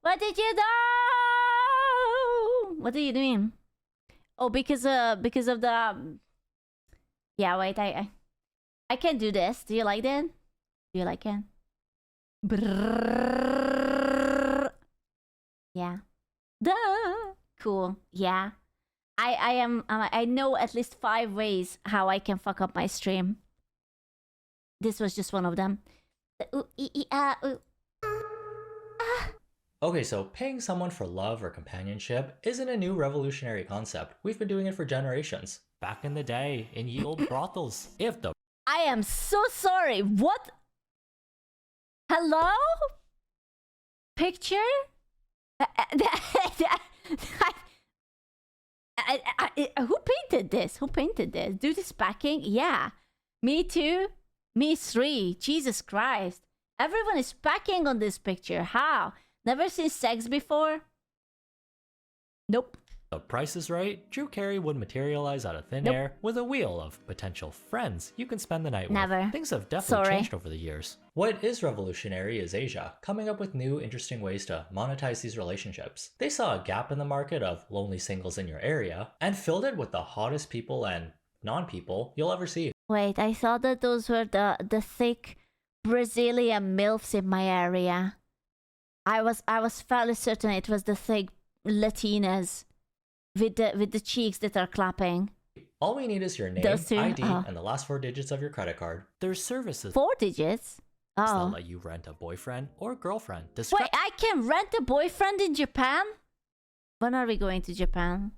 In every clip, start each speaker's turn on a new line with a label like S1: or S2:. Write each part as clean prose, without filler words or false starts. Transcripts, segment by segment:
S1: What did you do? What are you doing? Oh, because of the. Yeah, wait. I can't do this. Do you like that? Do you like it? Brrrr. Yeah. Duh. Cool. Yeah. I know at least 5 ways how I can fuck up my stream. This was just one of them.
S2: Okay, so paying someone for love or companionship isn't a new revolutionary concept. We've been doing it for generations. Back in the day, in ye old brothels, if the
S1: I am so sorry. What? Hello? Picture? Who painted this? Who painted this? Do this backing? Yeah. Me too. Me 3. Jesus Christ. Everyone is packing on this picture. How? Never seen sex before? Nope.
S2: The price is right, Drew Carey would materialize out of thin air with a wheel of potential friends you can spend the night
S1: Never.
S2: with. Things have definitely changed over the years. What is revolutionary is Asia coming up with new interesting ways to monetize these relationships. They saw a gap in the market of lonely singles in your area and filled it with the hottest people and non-people you'll ever see.
S1: Wait, I thought that those were the thick Brazilian MILFs in my area. I was fairly certain it was the thick Latinas with the cheeks that are clapping.
S2: All we need is your name, ID, and the last 4 digits of your credit card. There's services
S1: 4 digits?
S2: that let you rent a boyfriend or girlfriend.
S1: Wait, I can rent a boyfriend in Japan? When are we going to Japan?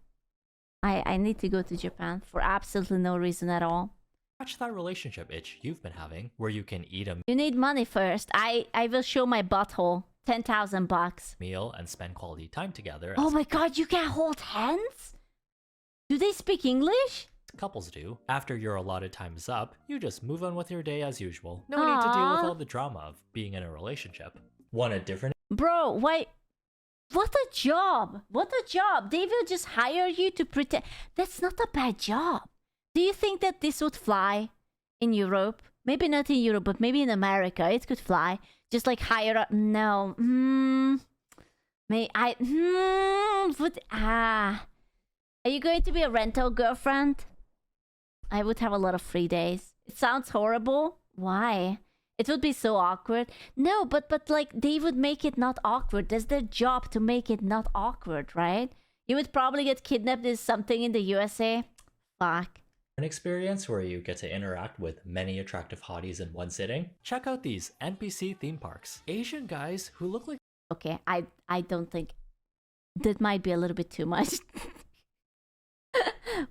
S1: I need to go to Japan for absolutely no reason at all.
S2: Scratch that relationship itch you've been having, where you can eat a
S1: You need money first. I will show my butthole. 10,000 bucks.
S2: Meal and spend quality time together.
S1: Oh my god, you can hold hands? Do they speak English?
S2: Couples do. After your allotted time is up, you just move on with your day as usual. No need to deal with all the drama of being in a relationship. Want a different...
S1: Bro, why? What a job. What a job. They will just hire you to pretend. That's not a bad job. Do you think that this would fly in Europe? Maybe not in Europe, but maybe in America. It could fly. Just like hire up. No. May I? Are you going to be a rental girlfriend? I would have a lot of free days. It sounds horrible. Why? It would be so awkward. No, but like they would make it not awkward. That's their job to make it not awkward, right? You would probably get kidnapped in something in the USA. Fuck.
S2: An experience where you get to interact with many attractive hotties in one sitting. Check out these NPC theme parks. Asian guys who look like...
S1: Okay, I don't think... That might be a little bit too much.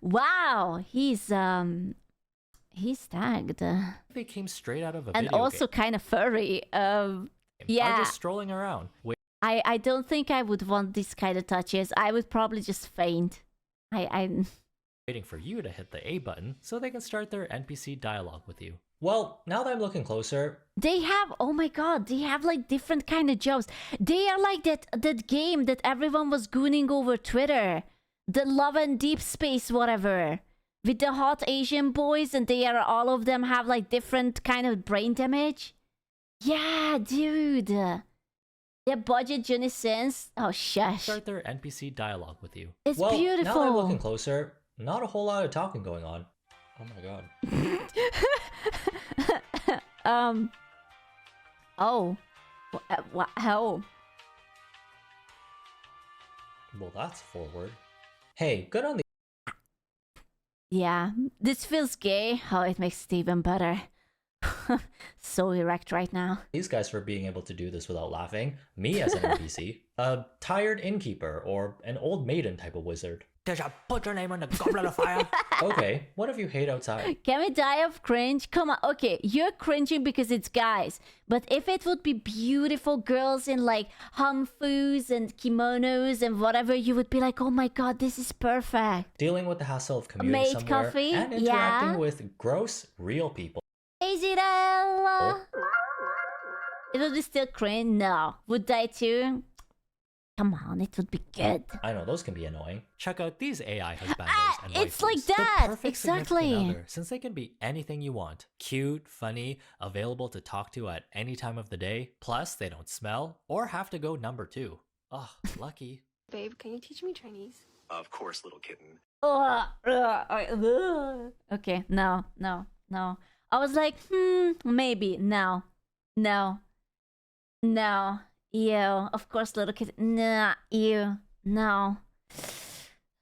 S1: Wow, he's tagged.
S2: They came straight out of a
S1: and
S2: video
S1: also
S2: game.
S1: kind of furry. Yeah.
S2: Are just strolling around.
S1: I don't think I would want these kind of touches. I would probably just faint.
S2: Waiting for you to hit the A button so they can start their NPC dialogue with you. Well, now that I'm looking closer...
S1: They have, oh my god, they have like different kind of jobs. They are like that game that everyone was gooning over Twitter. The Love and Deep Space whatever. With the hot Asian boys and they are, all of them have like different kind of brain damage. Yeah, dude. Their budget Johnny Sins. Oh, shush.
S2: Start their NPC dialogue with you.
S1: It's beautiful.
S2: Now that I'm looking closer, not a whole lot of talking going on. Oh my god.
S1: Oh. Oh.
S2: Well, that's forward. Hey, good on the...
S1: Yeah, this feels gay. Oh, it makes it even better. So erect right now.
S2: These guys for being able to do this without laughing. Me as an NPC. A tired innkeeper or an old maiden type of wizard.
S3: Did you put your name on the goblet of fire?
S2: Okay, what if you hate outside?
S1: Can we die of cringe? Come on, okay, you're cringing because it's guys. But if it would be beautiful girls in like hanfus and kimonos and whatever, you would be like, oh my god, this is perfect.
S2: Dealing with the hassle of commuting
S1: Made
S2: somewhere
S1: coffee?
S2: and interacting with gross, real people.
S1: Azirel! It would be still cringe? No. Would die too? Come on, it would be good.
S2: I know, those can be annoying. Check out these AI husbandos and
S1: it's
S2: waifus.
S1: like that!
S2: The perfect significant
S1: Exactly.
S2: other, since they can be anything you want. Cute, funny, available to talk to at any time of the day. Plus, they don't smell or have to go number 2.
S3: Oh, lucky.
S4: Babe, can you teach me Chinese?
S5: Of course, little kitten.
S1: Okay, no. I was like, maybe. No. Ew. Of course, little kid. Nah, ew. No.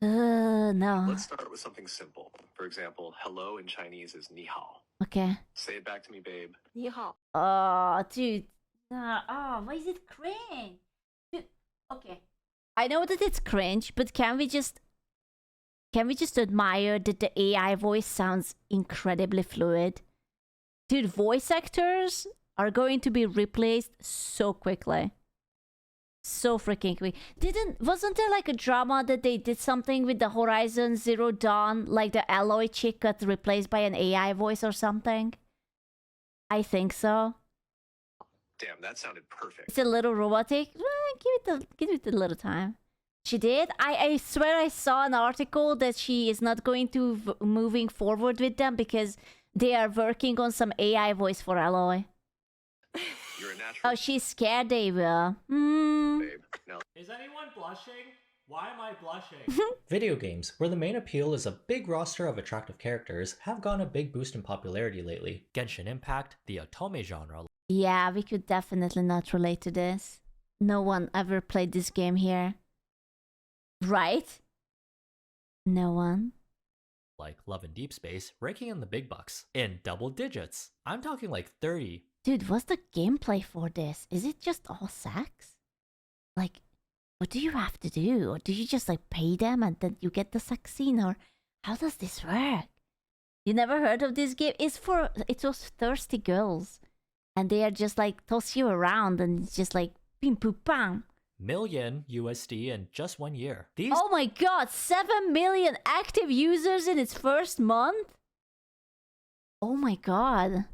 S1: No.
S5: Let's start with something simple. For example, hello in Chinese is ni hao.
S1: Okay.
S5: Say it back to me, babe.
S4: 你好.
S1: Oh, dude. Why is it cringe? Dude, okay. I know that it's cringe, but can we just admire that the AI voice sounds incredibly fluid? Dude, voice actors are going to be replaced so quickly. So freaking quick. Wasn't there like a drama that they did something with the Horizon Zero Dawn, like the Alloy chick got replaced by an AI voice or something? I think so.
S5: Damn, that sounded perfect.
S1: It's a little robotic. Give it a little time. She did. I swear I saw an article that she is not going to moving forward with them because they are working on some AI voice for Alloy.
S5: You're a natural.
S1: Oh, she's scared they will.
S5: Babe. Now,
S3: Is anyone blushing? Why am I blushing?
S2: Video games, where the main appeal is a big roster of attractive characters, have gotten a big boost in popularity lately.
S3: Genshin Impact, the otome genre.
S1: Yeah, we could definitely not relate to this. No one ever played this game here. Right? No one.
S3: Like Love and Deep Space, raking in the big bucks. In double digits. I'm talking like 30.
S1: Dude, what's the gameplay for this? Is it just all sex? Like, what do you have to do? Or do you just like pay them and then you get the sex scene? Or how does this work? You never heard of this game? It's those thirsty girls. And they are just like toss you around and it's just like pim pum pam.
S3: Million USD in just 1 year. These
S1: Oh my god, 7 million active users in its first month? Oh my god.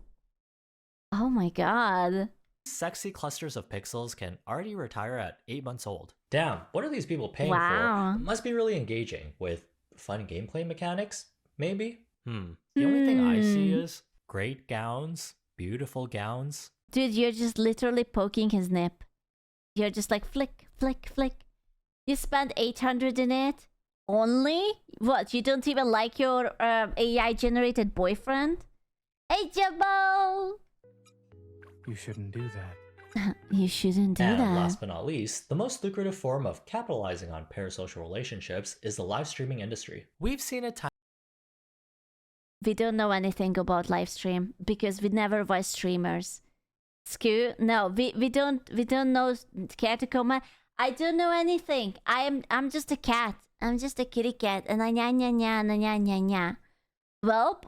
S1: Oh my god.
S3: sexy clusters of pixels can already retire at 8 months old.
S2: Damn, what are these people paying
S1: Wow.
S2: for? It must be really engaging, with fun gameplay mechanics, maybe?
S3: The only thing I see is great gowns, beautiful gowns.
S1: Dude, you're just literally poking his nip. You're just like flick, flick, flick. You spent 800 in it? Only? What, you don't even like your AI generated boyfriend? Hey, Jabbo!
S6: You shouldn't do that.
S1: You shouldn't do
S2: And
S1: that.
S2: last but not least, the most lucrative form of capitalizing on parasocial relationships is the live streaming industry.
S3: We've seen it time
S1: We don't know anything about live stream because we never was streamers. Skew? No, we don't know. Care to comment? I don't know anything. I'm just a cat. I'm just a kitty cat. And I nya nya nya nya nya nya nya. Well,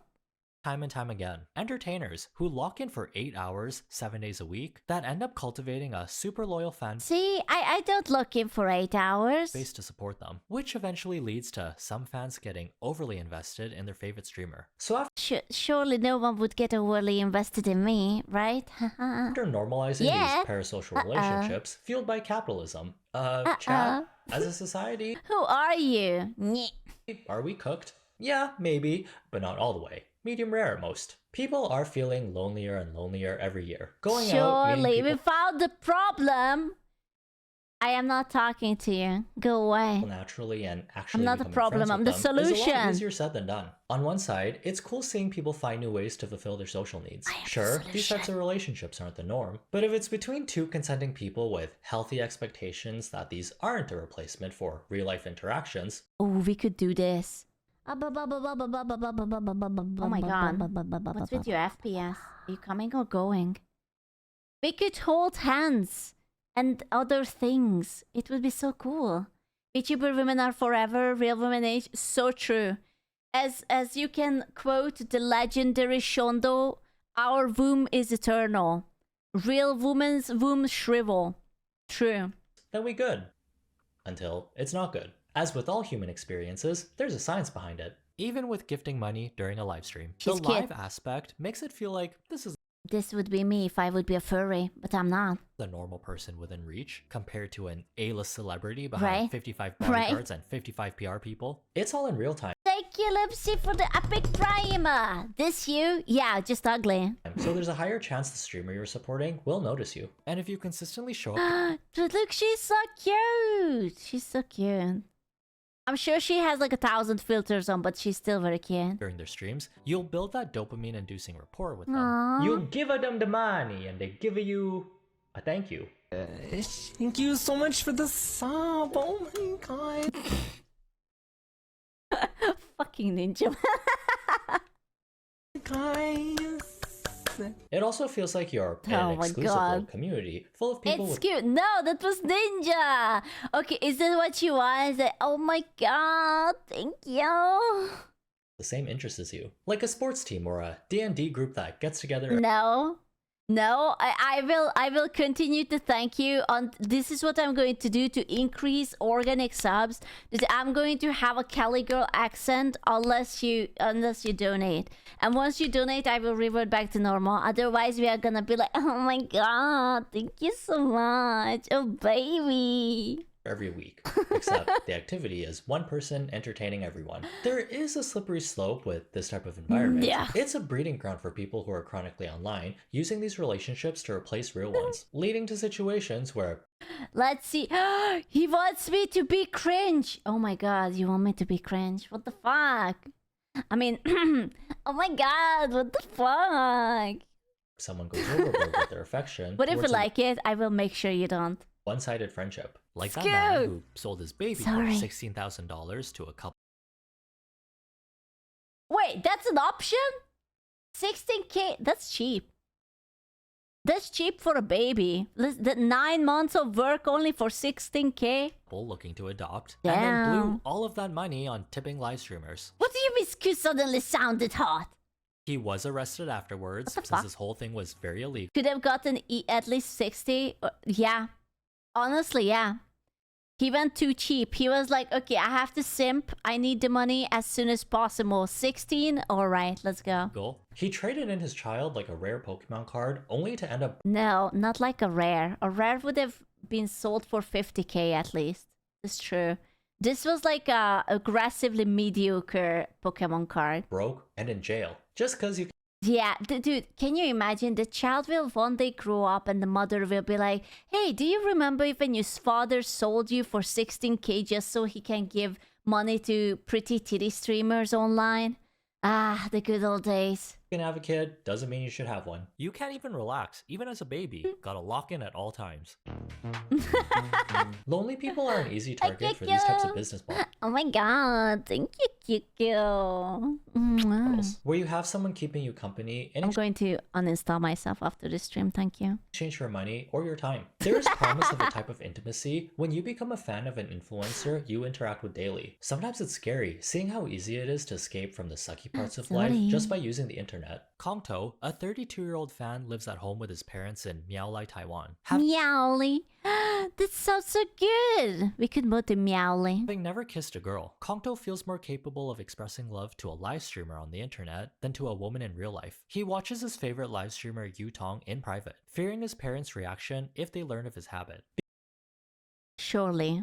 S3: and time again. Entertainers who lock in for 8 hours, 7 days a week, that end up cultivating a super loyal fan
S1: see, I don't look in for 8 hours.
S3: base to support them, which eventually leads to some fans getting overly invested in their favorite streamer.
S2: So
S1: Surely no one would get overly invested in me, right?
S2: after normalizing
S1: Yeah.
S2: these parasocial relationships fueled by capitalism, chat, as a society,
S1: Who are you? Nyeh.
S2: are we cooked? Yeah, maybe, but not all the way. Medium rare at most. People are feeling lonelier and lonelier every year. Going out, meeting
S1: Surely we
S2: people
S1: found the problem. I am not talking to you. Go away.
S2: naturally and actually
S1: I'm not the
S2: becoming
S1: problem,
S2: friends
S1: I'm
S2: with
S1: the
S2: them is a lot
S1: solution.
S2: easier said than done. On one side, it's cool seeing people find new ways to fulfill their social needs.
S1: I am the
S2: Sure, these types
S1: solution.
S2: of relationships aren't the norm, but if it's between two consenting people with healthy expectations that these aren't a replacement for real-life interactions,
S1: Oh, we could do this. Oh my god. What's with your FPS? Are you coming or going? We could hold hands and other things. It would be so cool. Vtuber women are forever, real women age. So true. As you can quote the legendary Shondo, our womb is eternal. Real woman's womb shrivel. True.
S2: then we good. Until it's not good. As with all human experiences, there's a science behind it.
S3: Even with gifting money during a live stream,
S1: She's
S3: the
S1: cute.
S3: live aspect makes it feel like this is
S1: This would be me if I would be a furry, but I'm not.
S3: the normal person within reach compared to an A-list celebrity behind
S1: Right.
S3: 55
S1: Right.
S3: bodyguards and 55 PR people.
S2: It's all in real time,
S1: Thank you, Lipsy, for the epic prime. This you? Yeah, just ugly.
S2: time, so there's a higher chance the streamer you're supporting will notice you.
S3: And if you consistently show up
S1: But look, she's so cute. She's so cute. I'm sure she has like 1,000 filters on, but she's still very cute.
S3: during their streams, you'll build that dopamine-inducing rapport with them.
S1: Aww.
S2: You give them the money and they give you a thank you.
S6: Thank you so much for the sub. Oh my god.
S1: Fucking ninja.
S6: Guys.
S2: It also feels like you're in
S1: Oh
S2: an
S1: my
S2: exclusive
S1: God.
S2: little community full of people
S1: It's
S2: with
S1: cute. No, that was ninja. Okay, is that what you want? Is it, oh my god, thank you.
S2: the same interests as you. Like a sports team or a D&D group that gets together.
S1: No, I will continue to thank you. On this is what I'm going to do to increase organic subs. I'm going to have a Cali girl accent unless you donate. And once you donate, I will revert back to normal. Otherwise, we are gonna be like, oh my god, thank you so much, oh baby.
S2: Every week, except the activity is one person entertaining everyone. There is a slippery slope with this type of environment.
S1: Yeah.
S2: It's a breeding ground for people who are chronically online, using these relationships to replace real ones, leading to situations where
S1: Let's see. He wants me to be cringe. Oh my god, you want me to be cringe? What the fuck? I mean, oh my god, what the fuck?
S2: someone goes overboard with their affection.
S1: But if you
S2: towards a
S1: like it, I will make sure you don't.
S2: one-sided friendship.
S3: Like that
S1: Scoot!
S3: man who sold his baby
S1: Sorry.
S3: for $16,000 to a couple.
S1: Wait, that's an option? 16k? That's cheap. That's cheap for a baby. The 9 months of work only for 16k?
S3: Looking to adopt, and then
S1: Damn.
S3: blew all of that money on tipping live streamers.
S1: What do you mean Scoot suddenly sounded hot?
S3: He was arrested afterwards
S1: What the
S3: since
S1: fuck?
S3: this whole thing was very illegal.
S1: Could have gotten at least 60. Yeah. Honestly, yeah. He went too cheap. He was like, okay, I have to simp. I need the money as soon as possible. 16? Alright, let's go.
S2: He traded in his child like a rare Pokemon card, only to end up
S1: No, not like a rare. A rare would have been sold for 50k at least. It's true. This was like a aggressively mediocre Pokemon card.
S2: broke and in jail. Just because you
S1: Yeah, dude, can you imagine? The child will one day grow up and the mother will be like, hey, do you remember when your father sold you for 16k just so he can give money to pretty titty streamers online? Ah, the good old days.
S2: can have a kid doesn't mean you should have one.
S3: You can't even relax, even as a baby. Gotta lock in at all times.
S2: Lonely people are an easy target
S1: Thank
S2: for these types
S1: you.
S2: of business models,
S1: Oh my god, thank you, Kiko. Mwah.
S2: where you have someone keeping you company in
S1: I'm going to uninstall myself after this stream, thank you.
S2: exchange for money or your time. There is promise of a type of intimacy when you become a fan of an influencer you interact with daily. Sometimes it's scary seeing how easy it is to escape from the sucky parts of life
S1: Sorry.
S2: just by using the internet.
S3: Kongto, a 32-year-old fan, lives at home with his parents in Miaolai, Taiwan.
S1: Meowly. That sounds so good. We could move to Meowly.
S3: Having never kissed a girl, Kongto feels more capable of expressing love to a live streamer on the internet than to a woman in real life. He watches his favorite live streamer Yu Tong in private, fearing his parents' reaction if they learn of his habit.
S1: Surely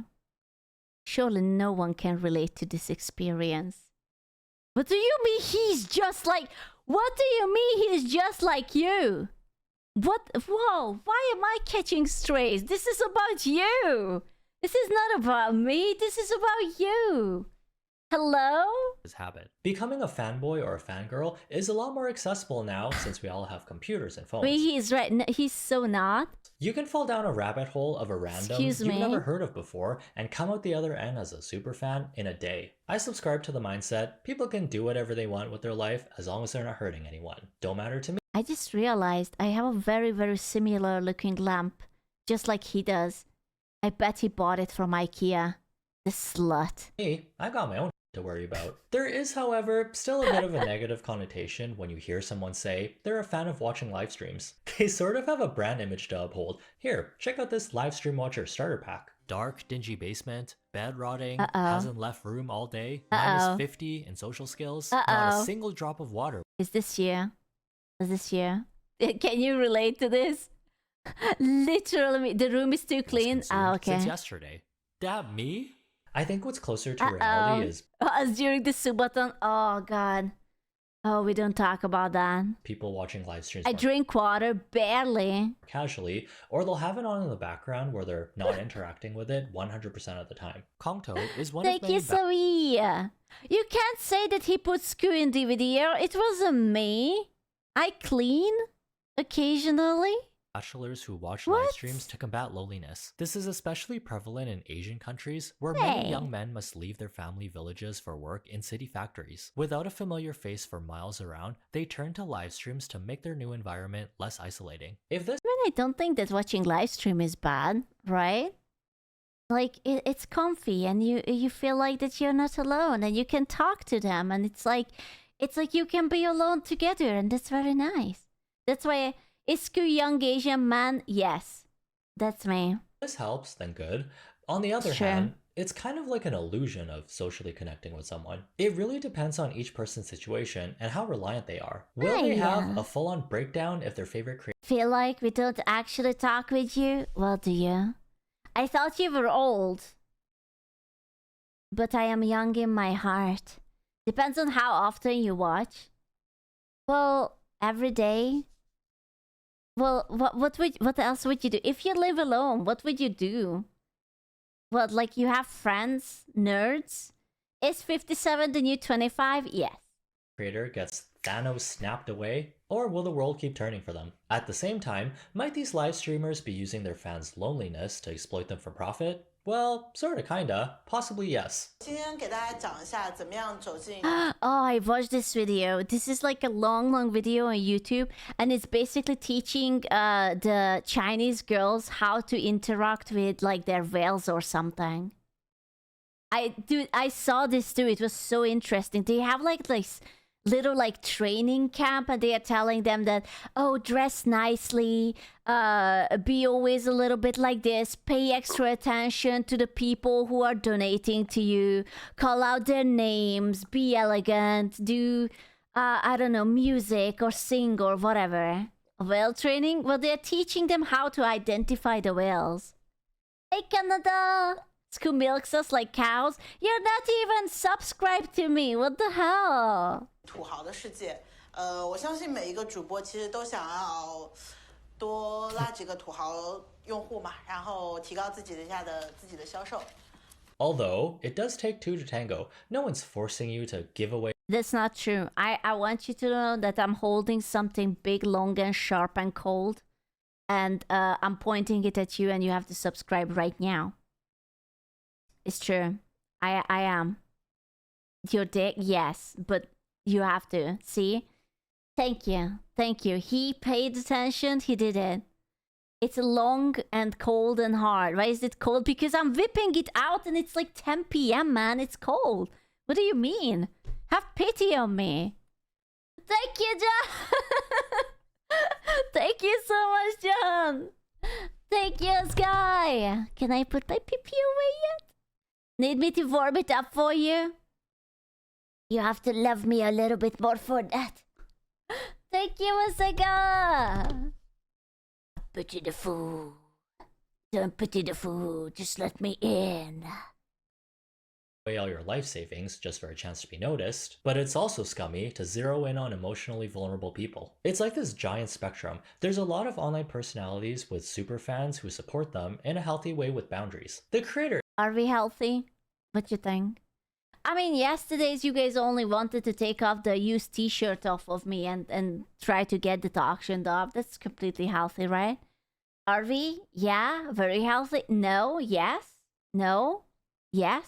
S1: no one can relate to this experience. What do you mean he's just like... What do you mean he's just like you? What? Whoa, why am I catching strays? This is about you. This is not about me. This is about you. Hello?
S3: His habit.
S2: Becoming a fanboy or a fangirl is a lot more accessible now since we all have computers and phones.
S1: Wait, he's right. No, he's so not.
S2: You can fall down a rabbit hole of a random
S1: Excuse
S2: you've
S1: me?
S2: never heard of before and come out the other end as a super fan in a day. I subscribe to the mindset people can do whatever they want with their life as long as they're not hurting anyone. Don't matter to me.
S1: I just realized I have a very, very similar looking lamp. Just like he does. I bet he bought it from IKEA. The slut.
S2: I got my own to worry about. There is, however, still a bit of a negative connotation when you hear someone say they're a fan of watching live streams. They sort of have a brand image to uphold. Here, check out this live stream watcher starter pack.
S3: Dark, dingy basement, bed rotting,
S1: Uh-oh.
S3: hasn't left room all day,
S1: Uh-oh.
S3: minus 50 in social skills,
S1: Uh-oh.
S3: not a single drop of water.
S1: Is this you? Is this you? Can you relate to this? Literally, the room is too
S3: was
S1: clean.
S3: consumed
S1: Ah, okay.
S3: Since yesterday. That me?
S2: I think what's closer to reality is
S1: As during the Subathon. Oh god. Oh, we don't talk about that.
S2: people watching live streams
S1: I
S2: more
S1: drink water barely.
S2: casually, or they'll have it on in the background where they're not interacting with it 100% of the time.
S3: Kongto is one
S1: Thank
S3: of many
S1: you, Zoe. You can't say that he put Scoo in DVD. It wasn't me. I clean occasionally.
S3: bachelors who watch
S1: What?
S3: live streams to combat loneliness. This is especially prevalent in Asian countries, where
S1: Hey.
S3: many young men must leave their family villages for work in city factories. Without a familiar face for miles around, they turn to live streams to make their new environment less isolating.
S2: If this
S1: I mean, I don't think that watching live stream is bad, right? Like it's comfy, and you feel like that you're not alone, and you can talk to them, and it's like you can be alone together, and that's very nice. That's why is Scoo young Asian man? Yes, that's me.
S2: this helps, then good. On the other
S1: Sure.
S2: hand, it's kind of like an illusion of socially connecting with someone. It really depends on each person's situation and how reliant they are. Will they have
S1: Yeah.
S2: a full-on breakdown if their favorite
S1: Feel like we don't actually talk with you? Well, do you? I thought you were old, but I am young in my heart. Depends on how often you watch. Well, every day. Well, what else would you do if you live alone? What would you do? What, like you have friends, nerds? Is 57 the new 25? Yes.
S2: creator gets Thanos snapped away, or will the world keep turning for them? At the same time, might these live streamers be using their fans' loneliness to exploit them for profit? Well, sorta kinda. Possibly yes.
S7: 今天给大家讲一下怎么样走进
S1: Oh, I watched this video. This is like a long video on YouTube, and it's basically teaching the Chinese girls how to interact with like their whales or something. I saw this too. It was so interesting. They have like this little like training camp, and they are telling them that, oh, dress nicely, be always a little bit like this, pay extra attention to the people who are donating to you, call out their names, be elegant, do I don't know, music or sing or whatever. Whale training? Well, they're teaching them how to identify the whales. Hey, Canada! Scoo milks us like cows. You're not even subscribed to me. What the hell?
S7: 土豪的世界。我相信每一个主播其实都想要多拉几个土豪用户嘛，然后提高自己的销售。
S2: Although, it does take two to tango. No one's forcing you to give away
S1: That's not true. I want you to know that I'm holding something big, long, and sharp and cold. And I'm pointing it at you, and you have to subscribe right now. It's true. I am. Your dick? Yes. But you have to. See? Thank you. Thank you. He paid attention. He did it. It's long and cold and hard. Why is it cold? Because I'm whipping it out and it's like 10 p.m., man. It's cold. What do you mean? Have pity on me. Thank you, John. Thank you so much, John. Thank you, Sky. Can I put my pee-pee away yet? Need me to warm it up for you? You have to love me a little bit more for that. Thank you, Asaga. Pity the fool. Don't pity the fool. Just let me in.
S2: all your life savings just for a chance to be noticed, but it's also scummy to zero in on emotionally vulnerable people. It's like this giant spectrum. There's a lot of online personalities with super fans who support them in a healthy way with boundaries. The creator
S1: Are we healthy? What you think? I mean, yesterday's you guys only wanted to take off the used t-shirt off of me and try to get it auctioned off. That's completely healthy, right? Are we? Yeah, very healthy. No, yes, no, yes,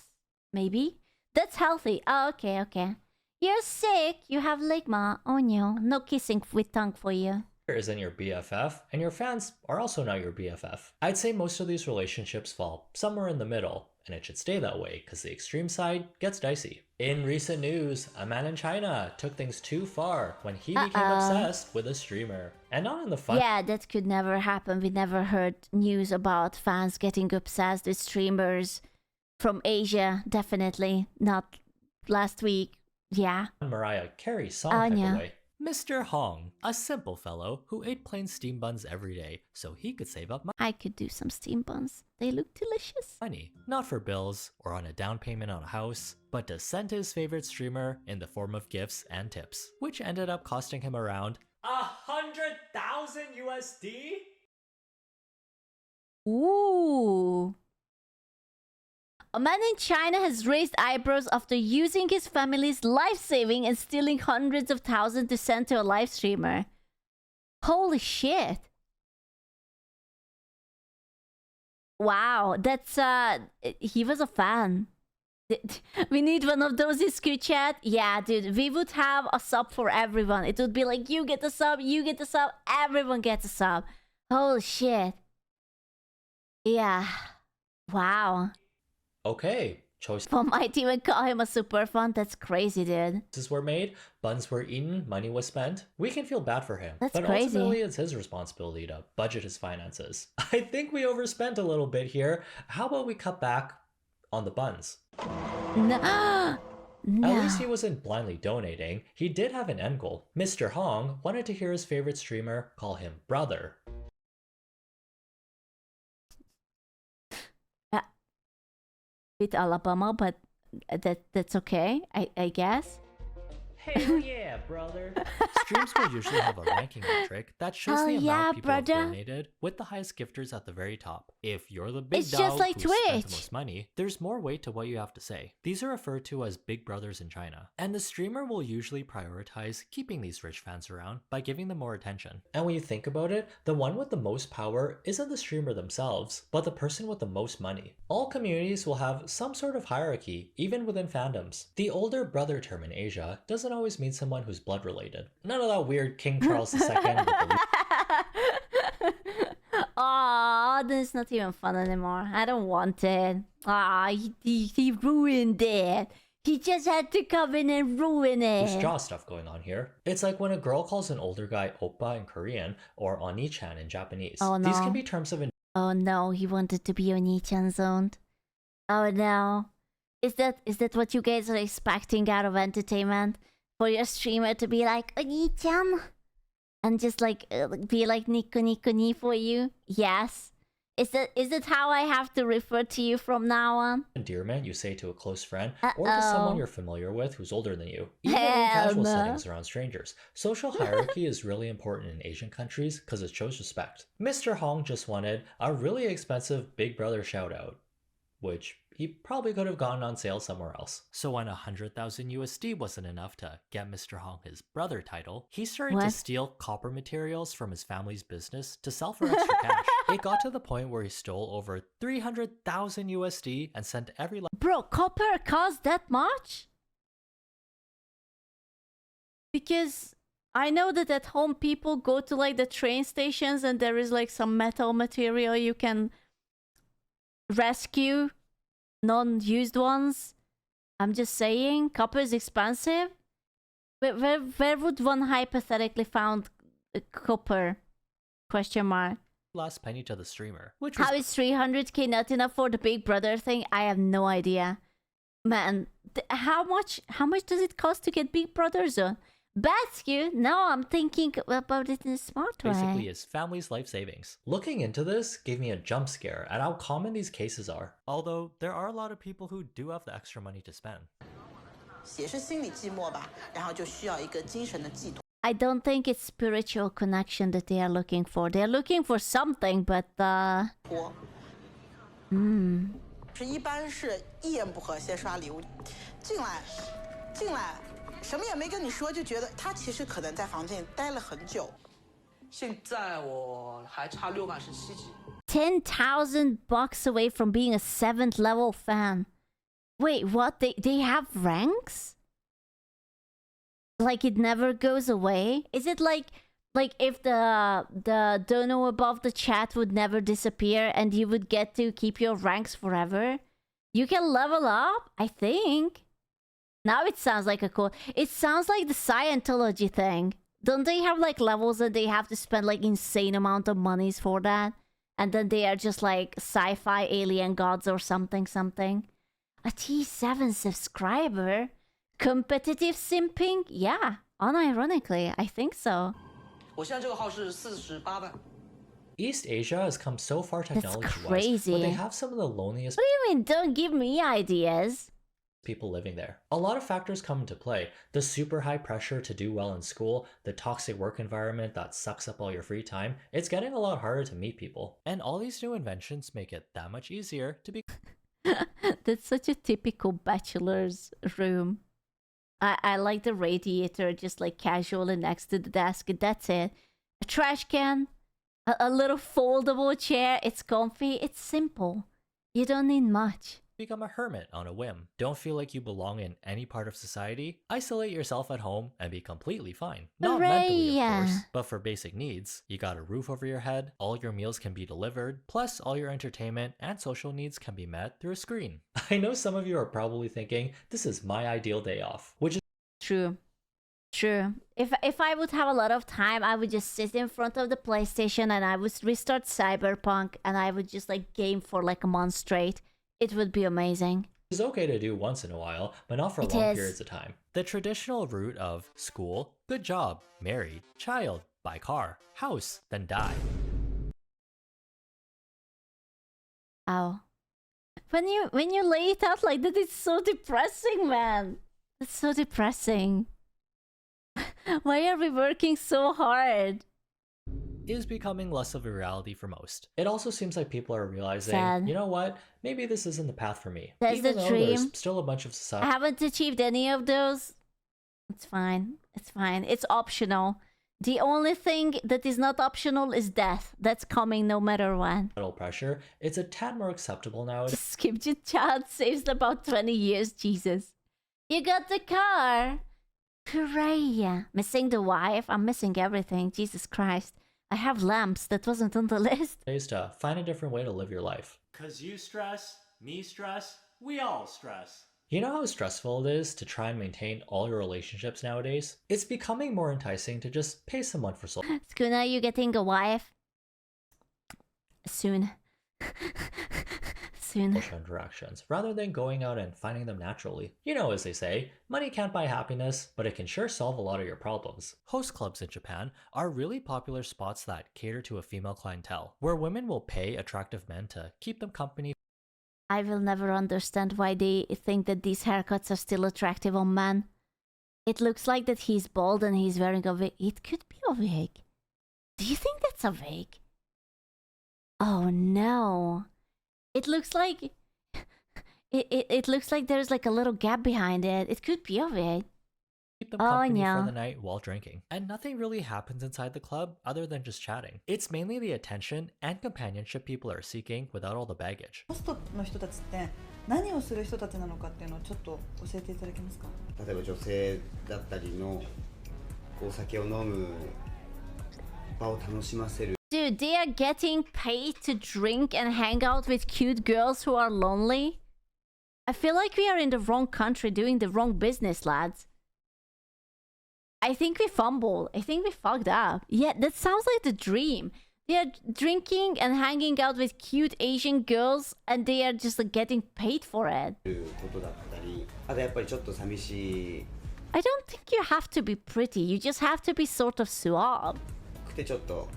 S1: maybe. That's healthy. Oh, okay. You're sick. You have ligma on you. No kissing with tongue for you.
S2: isn't your BFF, and your fans are also not your BFF. I'd say most of these relationships fall somewhere in the middle, and it should stay that way because the extreme side gets dicey. In recent news, a man in China took things too far when he became obsessed with a streamer. And not in the fun
S1: Yeah, that could never happen. We never heard news about fans getting obsessed with streamers from Asia. Definitely not last week. Yeah.
S2: Mariah Carey song type of way.
S3: Mr. Hong, a simple fellow who ate plain steam buns every day so he could save up
S1: I could do some steam buns. They look delicious.
S3: money, not for bills or on a down payment on a house, but to send to his favorite streamer in the form of gifts and tips, which ended up costing him around 100,000 USD?
S1: Ooh. A man in China has raised eyebrows after using his family's life saving and stealing hundreds of thousands to send to a live streamer. Holy shit. Wow, that's he was a fan. We need one of those in Scoot Chat. Yeah, dude, we would have a sub for everyone. It would be like, you get the sub, you get the sub, everyone gets a sub. Holy shit. Yeah. Wow.
S2: Okay, choices
S1: Well, might even call him a super fan. That's crazy, dude.
S2: were made, buns were eaten, money was spent. We can feel bad for him.
S1: That's
S2: but
S1: crazy.
S2: ultimately, it's his responsibility to budget his finances. I think we overspent a little bit here. How about we cut back on the buns?
S1: No. No.
S2: At least he wasn't blindly donating. He did have an end goal. Mr. Hong wanted to hear his favorite streamer call him brother.
S1: Bit Alabama, but that's okay, I guess.
S2: Hell yeah, brother.
S3: Streams will usually have a ranking metric that shows
S1: Hell
S3: the
S1: yeah,
S3: amount people have
S1: brother.
S3: donated, with the highest gifters at the very top. If you're the big
S1: It's
S3: dog
S1: just like
S3: who spent
S1: Twitch.
S3: the most money, there's more weight to what you have to say. These are referred to as big brothers in China, and the streamer will usually prioritize keeping these rich fans around by giving them more attention.
S2: And when you think about it, the one with the most power isn't the streamer themselves, but the person with the most money. All communities will have some sort of hierarchy, even within fandoms. The older brother term in Asia doesn't always mean someone who's blood related. None of that weird King Charles II with the
S1: Aw, that's not even fun anymore. I don't want it. Ah, he ruined it. He just had to come in and ruin
S2: There's
S1: it.
S2: jaw stuff going on here. It's like when a girl calls an older guy oppa in Korean or oni-chan in Japanese.
S1: Oh,
S2: These
S1: no.
S2: can be terms of
S1: Oh no, he wanted to be Oni-chan zoned. Oh no. Is that what you guys are expecting out of entertainment? For your streamer to be like Oni-chan? And just like be like Nico Nico Ni for you? Yes. Is that how I have to refer to you from now on?
S2: endearment you say to a close friend or to someone you're familiar with who's older than you, even in
S1: Hell
S2: casual
S1: no.
S2: settings around strangers. Social hierarchy is really important in Asian countries because it shows respect. Mr. Hong just wanted a really expensive Big Brother shout out, which he probably could have gotten on sale somewhere else.
S3: So when 100,000 USD wasn't enough to get Mr. Hong his brother title, he started to
S1: What?
S3: steal copper materials from his family's business to sell for extra cash. It got to the point where he stole over 300,000 USD and sent every
S1: Bro, copper costs that much? Because I know that at home people go to like the train stations and there is like some metal material you can rescue non-used ones. I'm just saying, copper is expensive. Where would one hypothetically found copper? Question mark.
S3: last penny to the streamer, which was
S1: How is 300k not enough for the Big Brother thing? I have no idea. Man, how much does it cost to get Big Brother Zone? Basque, no, I'm thinking about it in a smart way.
S3: basically his family's life savings.
S2: Looking into this gave me a jump scare at how common these cases are.
S3: Although there are a lot of people who do have the extra money to spend.
S7: 也是心理寂寞吧，然后就需要一个精神的寄托。
S1: I don't think it's spiritual connection that they are looking for. They're looking for something, but
S7: 是一般是一言不合先刷礼物，进来，什么也没跟你说，就觉得他其实可能在房间里待了很久。
S8: 现在我还差617级。
S1: $10,000 away from being a 7th level fan. Wait, what? They have ranks? Like it never goes away? Is it like if the dono above the chat would never disappear and you would get to keep your ranks forever? You can level up, I think. Now it sounds like it sounds like the Scientology thing. Don't they have like levels and they have to spend like insane amount of monies for that? And then they are just like sci-fi alien gods or something. A T7 subscriber? Competitive simping? Yeah, Unironically, I think so.
S8: 我现在这个号是48万。
S2: East Asia has come so far technology-wise,
S1: crazy.
S2: but they have some of the loneliest
S1: What do you mean, don't give me ideas?
S2: people living there. A lot of factors come into play. The super high pressure to do well in school, the toxic work environment that sucks up all your free time. It's getting a lot harder to meet people.
S3: And all these new inventions make it that much easier to be
S1: That's such a typical bachelor's room. I like the radiator just like casually next to the desk. That's it. A trash can, a little foldable chair. It's comfy. It's simple. You don't need much.
S3: become a hermit on a whim. Don't feel like you belong in any part of society? Isolate yourself at home and be completely fine. Not mentally, of course, but for basic needs. You got a roof over your head, all your meals can be delivered, plus all your entertainment and social needs can be met through a screen.
S2: I know some of you are probably thinking, this is my ideal day off, which is
S1: True. True. If I would have a lot of time, I would just sit in front of the PlayStation and I would restart Cyberpunk and I would just like game for like a month straight. It would be amazing.
S2: okay to do once in a while, but not for long periods of time.
S3: The traditional route of school, good job, married, child, buy car, house, then die.
S1: Ow. When you lay it out like that, it's so depressing, man. It's so depressing. Why are we working so hard?
S3: Is becoming less of a reality for most.
S2: It also seems like people are realizing,
S1: Sad.
S2: you know what, maybe this isn't the path for me.
S1: That's
S2: Even
S1: the
S2: though
S1: dream.
S2: there's still a bunch of
S1: I
S2: society
S1: haven't achieved any of those. It's fine. It's fine. It's optional. The only thing that is not optional is death. That's coming no matter when.
S2: pressure, it's a tad more acceptable nowadays.
S1: Skip your child saves about 20 years, Jesus. You got the car. Hooray. Missing the wife. I'm missing everything. Jesus Christ. I have lamps. That wasn't on the list.
S2: To find a different way to live your life.
S9: Cause you stress, me stress, we all stress.
S2: You know how stressful it is to try and maintain all your relationships nowadays? It's becoming more enticing to just pay someone for social
S1: Skuna, you getting a wife? Soon. Soon.
S2: interactions, rather than going out and finding them naturally. You know, as they say, money can't buy happiness, but it can sure solve a lot of your problems.
S3: Host clubs in Japan are really popular spots that cater to a female clientele, where women will pay attractive men to keep them company.
S1: I will never understand why they think that these haircuts are still attractive on men. It looks like that he's bald and he's wearing a wig. It could be a wig. Do you think that's a wig? Oh no. It looks like... It looks like there's like a little gap behind it. It could be a wig.
S3: Keep them
S1: Oh,
S3: company
S1: yeah.
S3: for the night while drinking. And nothing really happens inside the club other than just chatting. It's mainly the attention and companionship people are seeking without all the baggage.
S10: ホストの人たちって何をする人たちなのかっていうのをちょっと教えていただけますか？
S11: 例えば女性だったりのお酒を飲む場を楽しませる
S1: Dude, they are getting paid to drink and hang out with cute girls who are lonely? I feel like we are in the wrong country doing the wrong business, lads. I think we fumbled. I think we fucked up. Yeah, that sounds like the dream. They are drinking and hanging out with cute Asian girls and they are just like getting paid for it.
S11: ことだったり、あとやっぱりちょっと寂しい
S1: I don't think you have to be pretty. You just have to be sort of suave.
S11: くてちょっと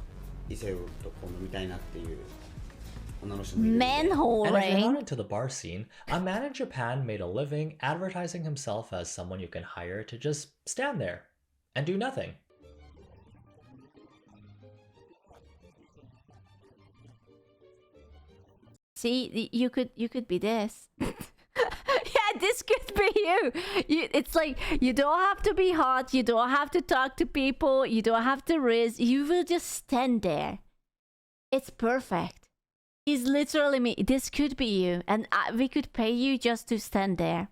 S11: 異性とこう飲みたいなっていう女の人もいるんで
S1: Man
S2: And if you're not
S1: whoring.
S2: into the bar scene, a man in Japan made a living advertising himself as someone you can hire to just stand there and do nothing.
S1: See, you could be this. Yeah, this could be you. It's like you don't have to be hot. You don't have to talk to people. You don't have to risk. You will just stand there. It's perfect. He's literally me. This could be you, and we could pay you just to stand there.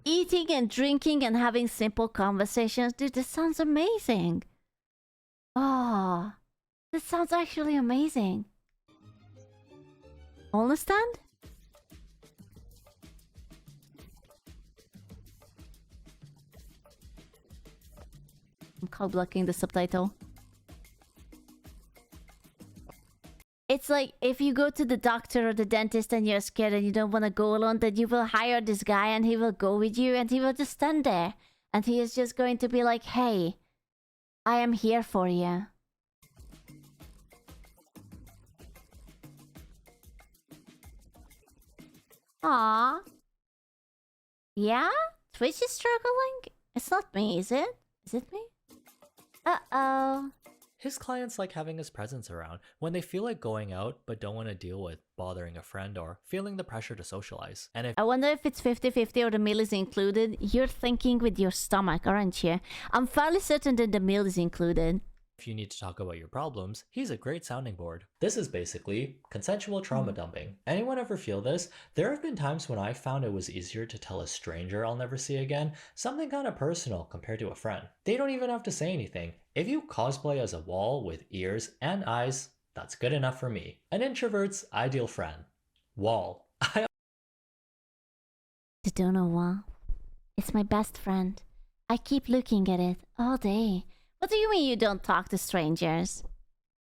S1: Eating and drinking and having simple conversations. Dude, this sounds amazing. Oh, this sounds actually amazing. Understand? I'm cock blocking the subtitle. It's like if you go to the doctor or the dentist and you're scared and you don't want to go alone, then you will hire this guy and he will go with you and he will just stand there. And he is just going to be like, hey, I am here for you. Aww. Yeah? Twitch is struggling? It's not me, is it? Is it me? Uh-oh.
S3: His clients like having his presence around when they feel like going out but don't want to deal with bothering a friend or feeling the pressure to socialize. And if
S1: I wonder if it's 50-50 or the meal is included. You're thinking with your stomach, aren't you? I'm fairly certain that the meal is included.
S3: you need to talk about your problems, he's a great sounding board.
S2: This is basically consensual trauma dumping. Anyone ever feel this? There have been times when I found it was easier to tell a stranger I'll never see again something kind of personal compared to a friend. They don't even have to say anything. If you cosplay as a wall with ears and eyes, that's good enough for me. An introvert's ideal friend. Wall. I
S1: don't know why. It's my best friend. I keep looking at it all day. What do you mean you don't talk to strangers?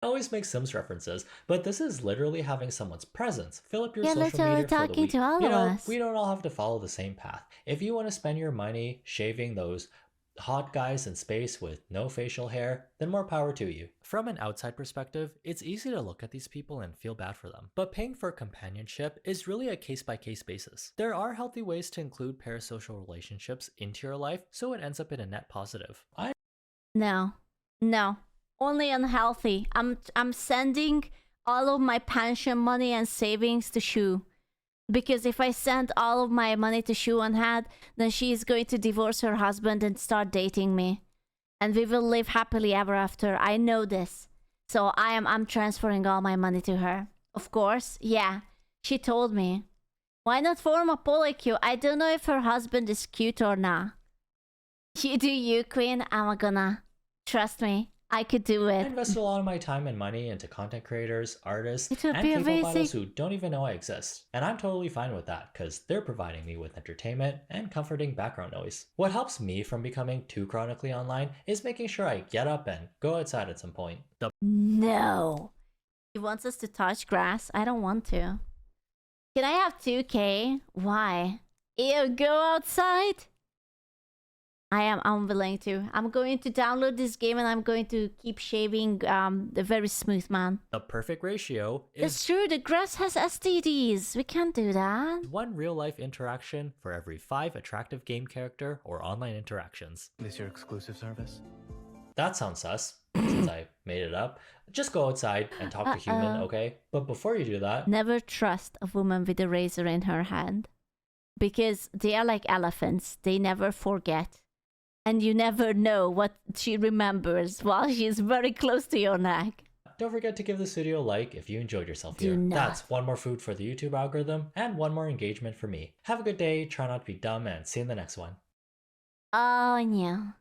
S2: always make Sims references, but this is literally having someone's presence fill up your social
S1: literally
S2: media for the
S1: talking
S2: week.
S1: to all of us.
S2: We don't all have to follow the same path. If you want to spend your money shaving those hot guys in space with no facial hair, then more power to you.
S3: From an outside perspective, it's easy to look at these people and feel bad for them. But paying for companionship is really a case-by-case basis. There are healthy ways to include parasocial relationships into your life, so it ends up in a net positive.
S1: No. Only unhealthy. I'm sending all of my pension money and savings to Shu. Because if I send all of my money to Shu on hand, then she is going to divorce her husband and start dating me. And we will live happily ever after. I know this. So I'm transferring all my money to her. Of course, yeah. She told me. Why not form a polycule? I don't know if her husband is cute or not. You do you, Queen. I'm gonna. Trust me. I could do it.
S2: I invested a lot of my time and money into content creators, artists,
S1: It would
S2: and
S1: be
S2: K-pop
S1: amazing.
S2: idols who don't even know I exist. And I'm totally fine with that, because they're providing me with entertainment and comforting background noise. What helps me from becoming too chronically online is making sure I get up and go outside at some point.
S1: No. He wants us to touch grass. I don't want to. Can I have 2K? Why? Ew, go outside? I'm unwilling to. I'm going to download this game and I'm going to keep shaving the very smooth man.
S3: The perfect ratio
S1: It's
S3: is
S1: true, the grass has STDs. We can't do that.
S3: 1 real-life interaction for every 5 attractive game character or online interactions.
S5: Is your exclusive service?
S2: That sounds sus, since I made it up. Just go outside and talk to human, okay? But before you do that...
S1: Never trust a woman with a razor in her hand. Because they are like elephants. They never forget. And you never know what she remembers while she's very close to your neck.
S2: Don't forget to give this video a like if you enjoyed yourself
S1: Do
S2: here.
S1: not.
S2: That's 1 more food for the YouTube algorithm and 1 more engagement for me. Have a good day, try not to be dumb, and see you in the next one.
S1: Oh, yeah.